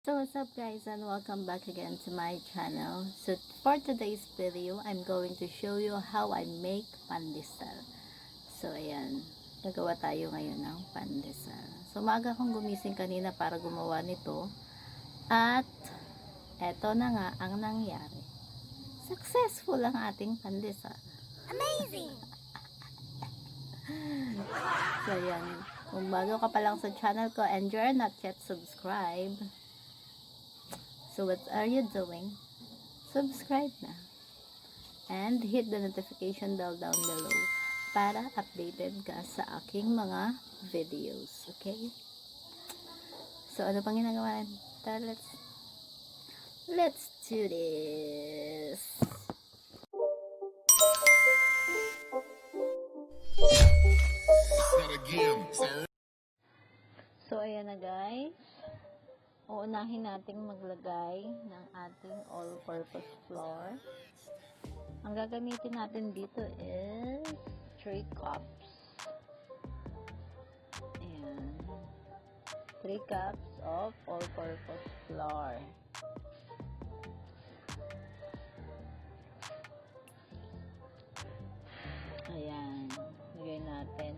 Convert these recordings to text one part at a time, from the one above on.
So what's up guys, and welcome back again to my channel. So for today's video, I'm going to show you how I make pandesal. So ayan, nagawa tayo ngayon ng pandesal. So maaga akong gumising kanina para gumawa nito. At eto na nga ang nangyari. Successful ang ating pandesal. Amazing! So ayan, kung bago ka pa lang sa channel ko and you're not yet subscribed, so what are you doing? Subscribe na. And hit the notification bell down below para updated ka sa aking mga videos. Okay? So ano pang ginagawa? Tara, let's do this. So ayan na guys. Uunahin nating maglagay ng ating all-purpose flour. Ang gagamitin natin dito is 3 cups. Ayan. 3 cups of all-purpose flour. Ayan. Lagay natin.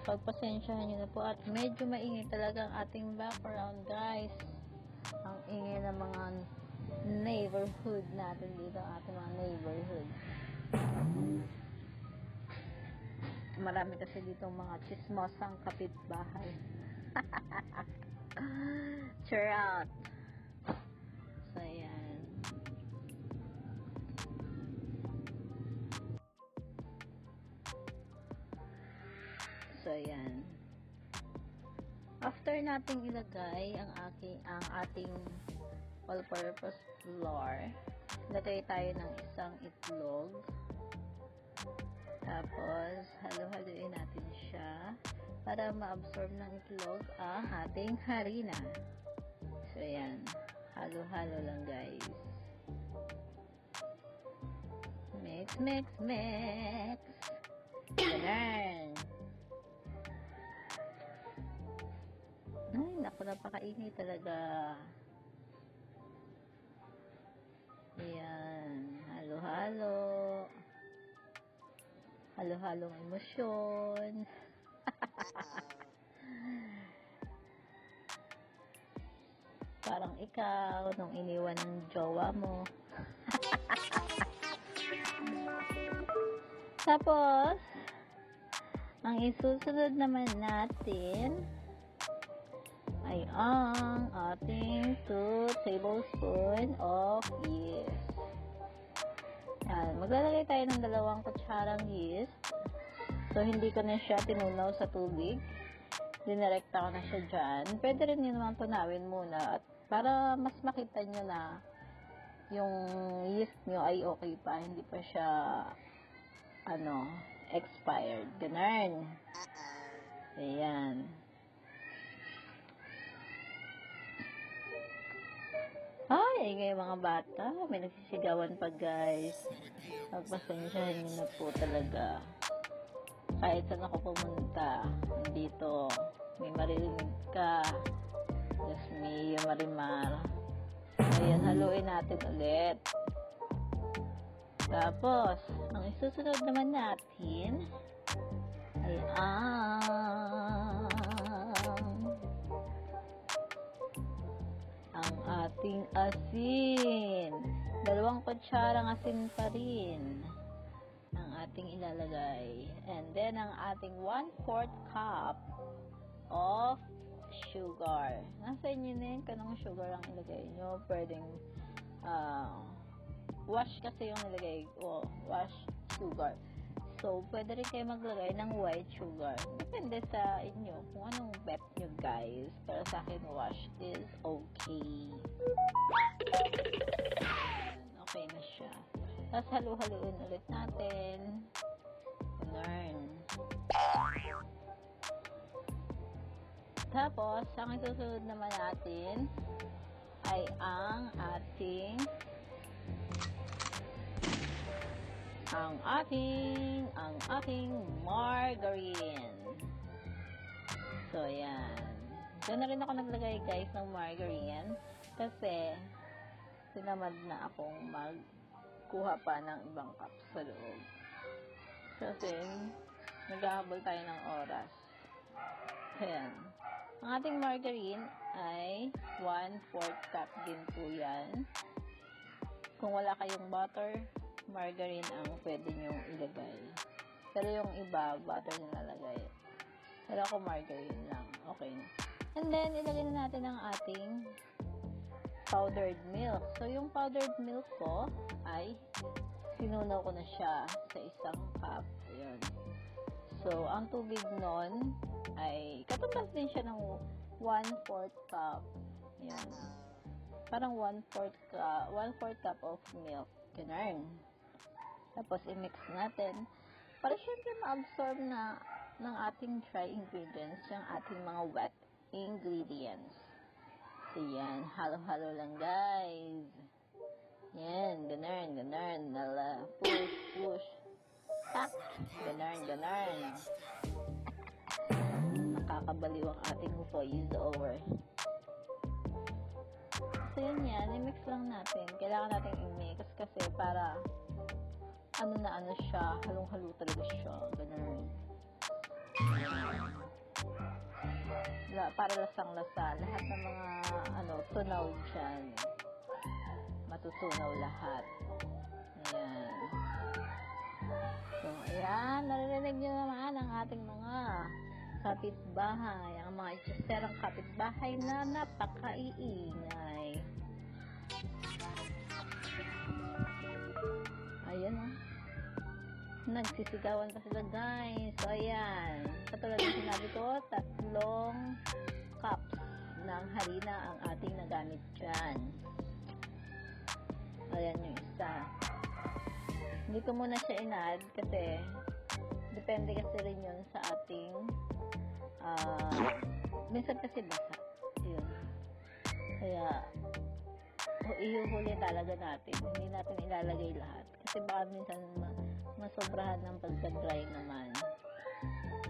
Pagpasensyahan nyo na po at medyo maingay talaga ang ating background guys. Ang ingay ng mga neighborhood natin dito, ating mga neighborhood. Marami kasi dito mga chismosang kapitbahay. Cheer out! So, ayan. So, ayan. After nating ilagay ang ating all-purpose flour, lagay tayo ng isang itlog. Tapos, halo-haloin natin siya para ma-absorb ng itlog ang ating harina. So, ayan. Halo-halo lang, guys. Mix, mix, mix. Ganun. Ay, naku, napakaingay talaga. Ayan. Halo-halo. Halo-halong emosyon. Parang ikaw nung iniwan ng jowa mo. Tapos, ang isusunod naman natin ay ang ating 2 tablespoon of yeast. Yan. Maglalagay tayo ng 2 kutsarang yeast. So, hindi ko na siya tinunaw sa tubig. Dinirekta ko na siya dyan. Pwede rin yun naman tunawin muna. At para mas makita nyo na yung yeast nyo ay okay pa. Hindi pa siya expired. Ganun. Ayan. Ay, ingay mga bata. May nagsisigawan pa guys. Pagpasensyahan nyo na po talaga. Kahit saan ako pumunta, dito, may maririnig ka. Just me, yung Marimar. Ayan, haluin natin ulit. Tapos, ang isusunod naman natin ay ang ating asin. 2 kutsarang asin pa rin ang ating ilalagay. And then, ang ating 1/4 cup of sugar. Nasa inyo na yun, kanong sugar ang ilagay nyo. Pwedeng wash kasi yung nilagay ko. Wash sugar. So, pwede rin kayo maglagay ng white sugar. Depende sa inyo kung anong bet nyo guys. Pero sa akin, wash is okay. Okay na siya. Tapos halu-haluin ulit natin. Learn. Tapos, ang isusunod naman natin ay ang ating margarine. So, ayan. Doon na rin ako naglagay guys ng margarine tinamad na akong magkuha pa ng ibang cups sa loob. Kasi, naghahabol tayo ng oras. Ayan. Ang ating margarine ay 1/4 cup din po yan. Kung wala kayong butter, margarine ang pwede nyong ilagay. Pero yung iba, butter nilalagay. Pero ako margarine lang. Okay na. And then, ilagay na natin ang ating powdered milk. So, yung powdered milk ko ay sinunaw ko na siya sa isang cup. Ayan. So, ang tubig nun ay katumbas din siya ng 1/4 cup. Ayan. Parang 1/4 cup of milk. Ganun. Tapos, i-mix natin. Para syempre ma-absorb na ng ating dry ingredients yung ating mga wet ingredients. So, yan. Halo-halo lang, guys. Yan. Ganun. Push. Tak. Ganun. Nakakabaliw ang ating voice over. So, yun yan. I-mix lang natin. Kailangan natin i-mix kasi para ano siya. Halong-halo talaga siya. Ganun. Para lasang-lasa. Lahat ng mga tunaw dyan. Matutunaw lahat. Ayan. So, ayan. Naririnig nyo naman ang ating mga kapitbahay. Ang mga itsaserang kapitbahay na napakaiingay. Ayan o. Nagsisigawan pa sila, guys. So, ayan. Katulad ng sinabi ko, 3 cups ng harina ang ating nagamit dyan. Ayan yung isa. Hindi ko muna siya inad kasi depende kasi rin yun sa ating minsan kasi basa. Yun. Kaya ihuhuli talaga natin. Hindi natin ilalagay lahat. Kasi baka minsan masobrahan ng pagka-dry naman.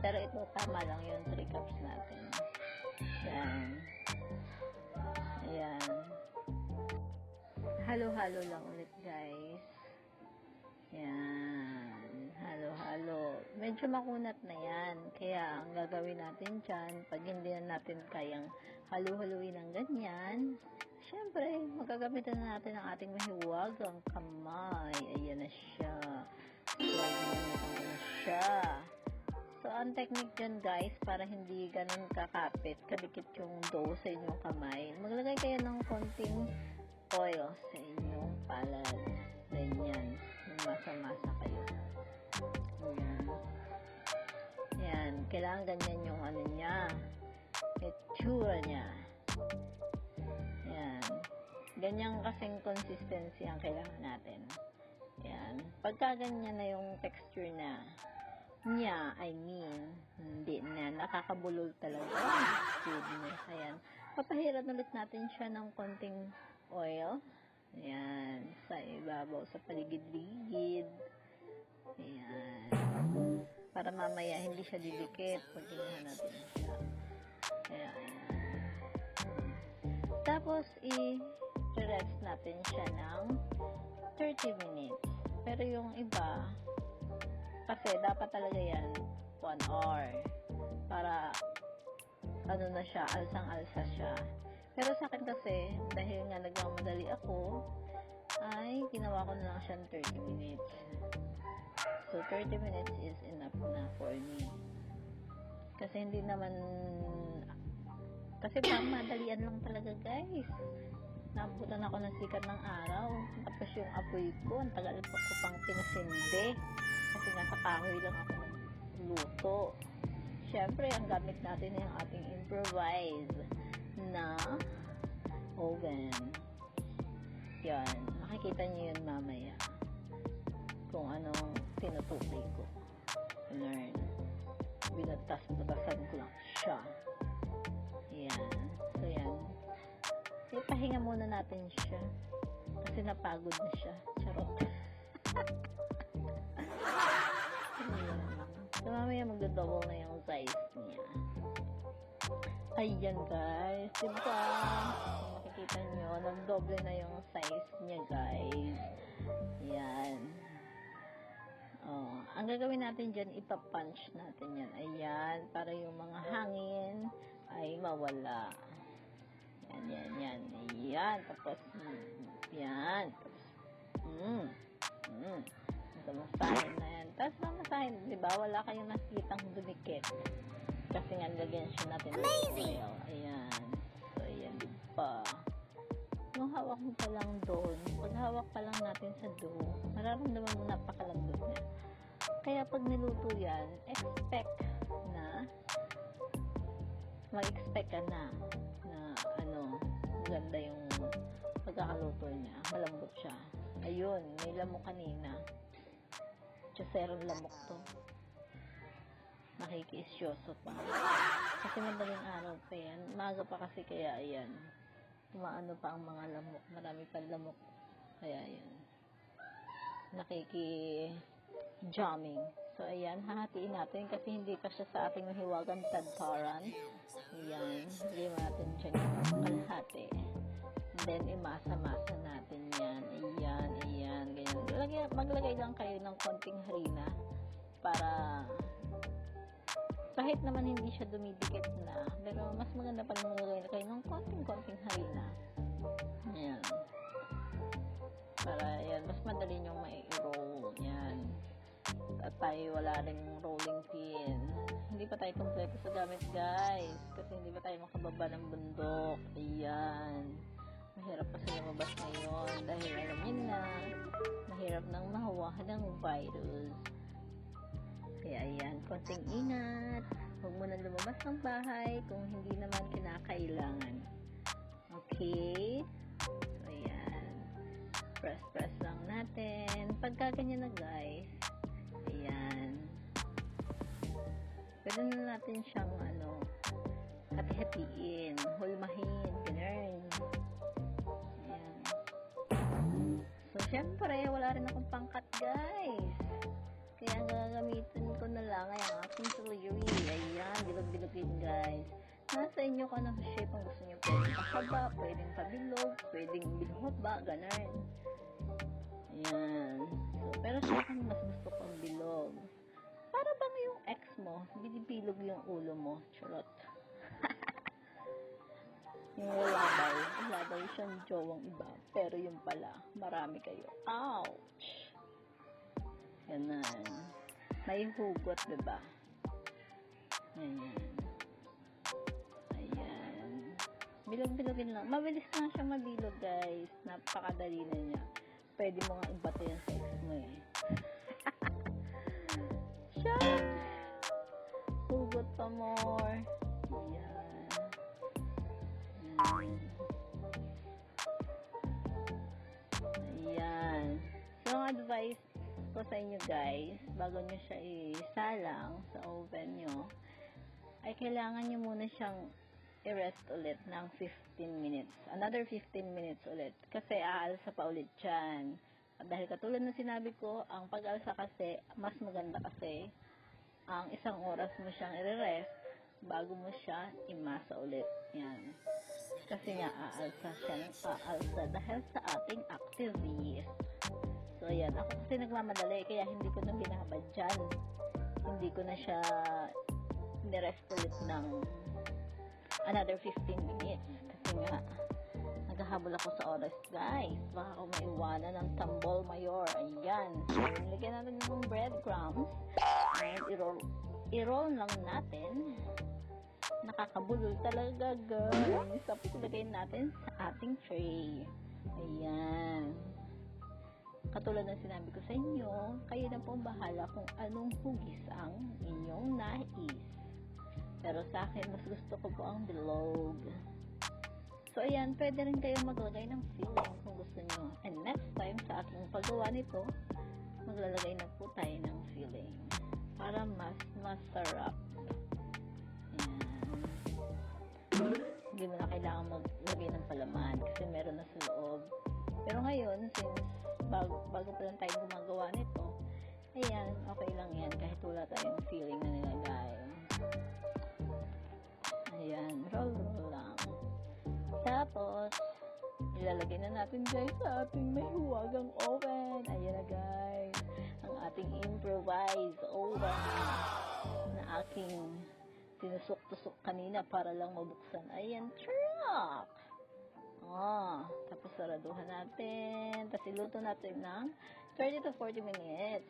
Pero ito, tama lang yung 3 cups natin. Ayan. Ayan. Halo-halo lang ulit, guys. Ayan. Halo-halo. Medyo makunat na yan. Kaya, ang gagawin natin dyan, pag hindi na natin kayang halu-haluin ng ganyan, syempre, magagamitan na natin ang ating mahiwagang kamay. Ayan na siya. So, ginamitan ko na siya. So, ang technique dyan, guys, para hindi ganun kakapit, kadikit yung dough sa inyong kamay, maglagay kayo ng konting oil sa inyong palad. Ganyan. Masa-masa kayo. Ayan. Ayan. Kailangan ganyan yung niya. Itsura niya. Ayan. Ganyan kasing consistency ang kailangan natin. Ayan. Pagka ganyan na yung texture na niya, hindi na. Nakakabulol talaga. Goodness. Ayan. Papahiran ulit natin siya ng konting oil. Ayan. Sa ibabaw, sa paligid-ligid. Ayan. Para mamaya hindi siya didikit pag ginahan natin siya. Ayan. Tapos, i-rest natin siya ng 30 minutes. Pero yung iba, kasi dapat talaga yan 1 hour. Para, na siya, alsang-alsa siya. Pero sa akin kasi, dahil nga nagmamadali ako, ay ginawa ko na lang siyang 30 minutes. So, 30 minutes is enough na for me. Kasi hindi naman, kasi madalian lang talaga, guys. Nabutan ako ng sikat ng araw. Tapos yung apoy ko, ang tagal pa ko pang pinasindi. Kasi nga sa kahoy lang ako luto. Siyempre, ang gamit natin ay yung ating improvise na oven. Yan. Makikita niyo yun mamaya. Kung anong tinutukoy ko. Learn. Binatas-batasan ko lang siya. Yan. So, yan. Ipahinga muna natin siya. Kasi napagod na siya. Charot. Ayan. So, mamaya magdodouble na yung size niya. Ayan, guys. Diba? kita nyo, nagdoble na yung size niya, guys. Ayan. Ang gagawin natin dyan, ipapunch natin yan. Ayan, para yung mga hangin ay mawala. Yan. Ayan, tapos, yan. Tapos, masahin na yan. Tapos, mamasahin, diba? Wala kayong nakikitang dumikit. Kasi nga, lagyan siya natin ng oil. Ayan. So, ayan, diba? Yung hawak mo pa lang doon, pag hawak pa lang natin sa dough, mararamdaman mo napakalambot niya. Kaya pag niluto yan, mag-expect ka na maganda yung pagkakaluto niya. Malambot siya. Ayun, may lamok kanina. Tsuserong lamok to. Nakikisyoso pa. Kasi madaling araw pa yan. Maga pa kasi kaya ayan. Tumaano pa ang mga lamok. Marami pa lamok. Kaya ayan. Nakiki-jamming. So ayan, hahatiin natin kasi hindi pa siya sa ating mahiwagang tadtaran. Ayan. Lagyan natin dyan yung kalahati. And then, imasa-masa natin yan. Ayan. Ganyan. Maglagay lang kayo ng konting harina para kahit naman hindi siya dumidikit na, pero mas maganda pa rin maglagay kayo ng konting harina. Ayan. Para, ayan, mas madali niyong mai-roll. Ayan. At tayo wala rin rolling pin. Hindi pa tayo kompleto sa gamit, guys. Kasi hindi pa tayo makababa ng bundok. Ayan. Mahirap pa sa lumabas ngayon. Dahil alam niyo na, mahirap nang mahawa ng virus. Kaya ayan, konting ingat. Huwag mo na lumabas ng bahay kung hindi naman kinakailangan. Okay? So, ayan. Press lang natin. Pagka ganyan na, guys, ayan. Pwede na natin siyang, hati-hatiin, hulmahin, ganun. Ayan. So, syempre, wala rin akong pangkat, guys. Kaya gagamitin ko na lang ay ang aking celery. Ayan, bilog-bilogin, guys. Nasa inyo kung anong shape ang gusto nyo. Pwedeng pahaba, pwedeng pabilog, pwedeng bilhaba, ganun. Ayan. So, pero sa akin, mas gusto ko ang bilog. Para bang yung ex mo, binibilog yung ulo mo. Charot. Yung labay siyang jowang iba. Pero yung pala, marami kayo. Ouch! Ganun. May hugot, diba? Ayan. Bilog-bilogin lang. Mabilis na siya mabilog, guys. Napakadali na niya. Pwede mo nga ibato yan sa ex mo, eh. Shut! Hugot pa more. Ayan. So, ang advice ko sa inyo, guys, bago nyo siya isalang sa oven nyo, ay kailangan nyo muna siyang i-rest ulit ng 15 minutes. Another 15 minutes ulit. Kasi aalsa pa ulit yan. At dahil katulad ng sinabi ko, ang pag-alsa kasi, mas maganda kasi ang isang oras mo siyang i-rest bago mo siya imasa ulit. Yan. Kasi nga aalsa siya ng aalsa dahil sa ating activist. So, ayan. Ako kasi nagmamadali kaya hindi ko na binabad dyan. Hindi ko na siya nirest ulit ng another 15 minutes. Kasi nga, naghahabol ako sa oras, guys. Baka ako maiwanan ng tambol mayor. Ayan. So, nilagyan natin yung breadcrumbs. And i-roll lang natin. Nakakabulol talaga, guys. Tapos ilagay natin sa ating tray. Ayan. Katulad ng sinabi ko sa inyo, kayo na pong bahala kung anong hugis ang inyong nais. Pero sa akin, mas gusto ko po ang bilog. So, ayan, pwede rin kayo maglagay ng filling kung gusto nyo. And next time, sa aking paggawa nito, maglalagay na po tayo ng filling para mas masarap. Ayan. Hindi mo na kailangan maglagay ng palaman kasi meron na sa loob. Pero ngayon, since bago pa lang tayo gumagawa nito, ayan, okay lang yan kahit wala tayong filling na nilagay. Ayan, roll lang. Tapos, Ilalagay na natin guys sa ating may huwagang oven. Ayan na guys, ang ating improvised oven na aking tinusok-tusok kanina para lang mabuksan. Ayan, truck! Tapos saraduhan natin. Tapos iluto natin ng 30 to 40 minutes.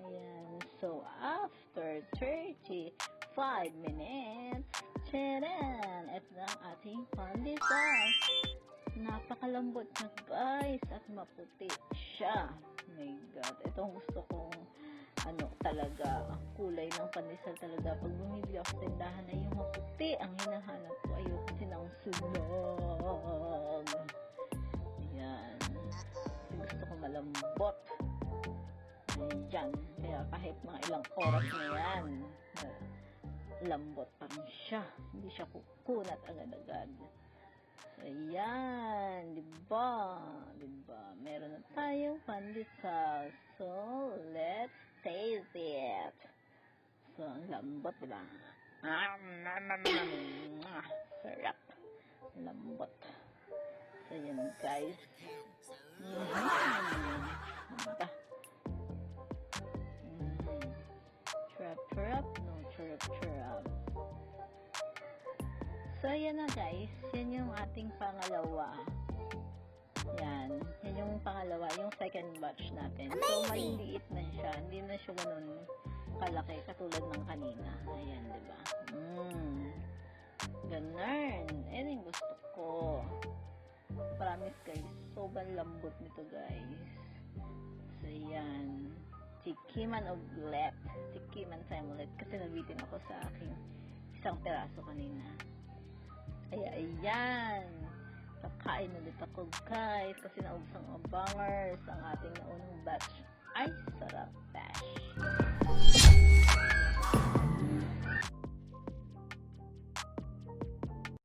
Ayan. So, after 35 minutes, tcharan! Ito na ang ating pandesal. Napakalambot na guys at maputi siya. Oh my God. Itong gusto kong talaga, ang kulay ng pandesal talaga. Pag bumili ako sa tindahan na yung maputi, ang hinahanap ko ay yung sinang sunog. Ayan. Kasi gusto ko malambot. Ayan. Kaya kahit mga ilang oras na yan, lambot pa rin siya. Hindi siya kukunat agad-agad. Ayan, diba? Meron na tayong pandesal. So, let's taste it. So, ang lambot, diba? Sarap. Lambot. So, yan guys. Chirap. No, chirap. So, yan na guys. Yan yung ating pangalawa. Yan yung pangalawa. Yung second batch natin. So, maliliit na siya. Hindi na siya ganun kalaki katulad ng kanina. Ayan, diba? Ganun. Yan yung gusto ko. Promise guys. Sobrang lambot nito guys. So, yan. Tikiman ulit. Tikiman tayo ulit. Kasi nabitin ako sa aking isang peraso kanina. Ayan. Kakain ulit ako guys kasi naubos ang bangers ang ating naunang batch. Ay, sarap batch.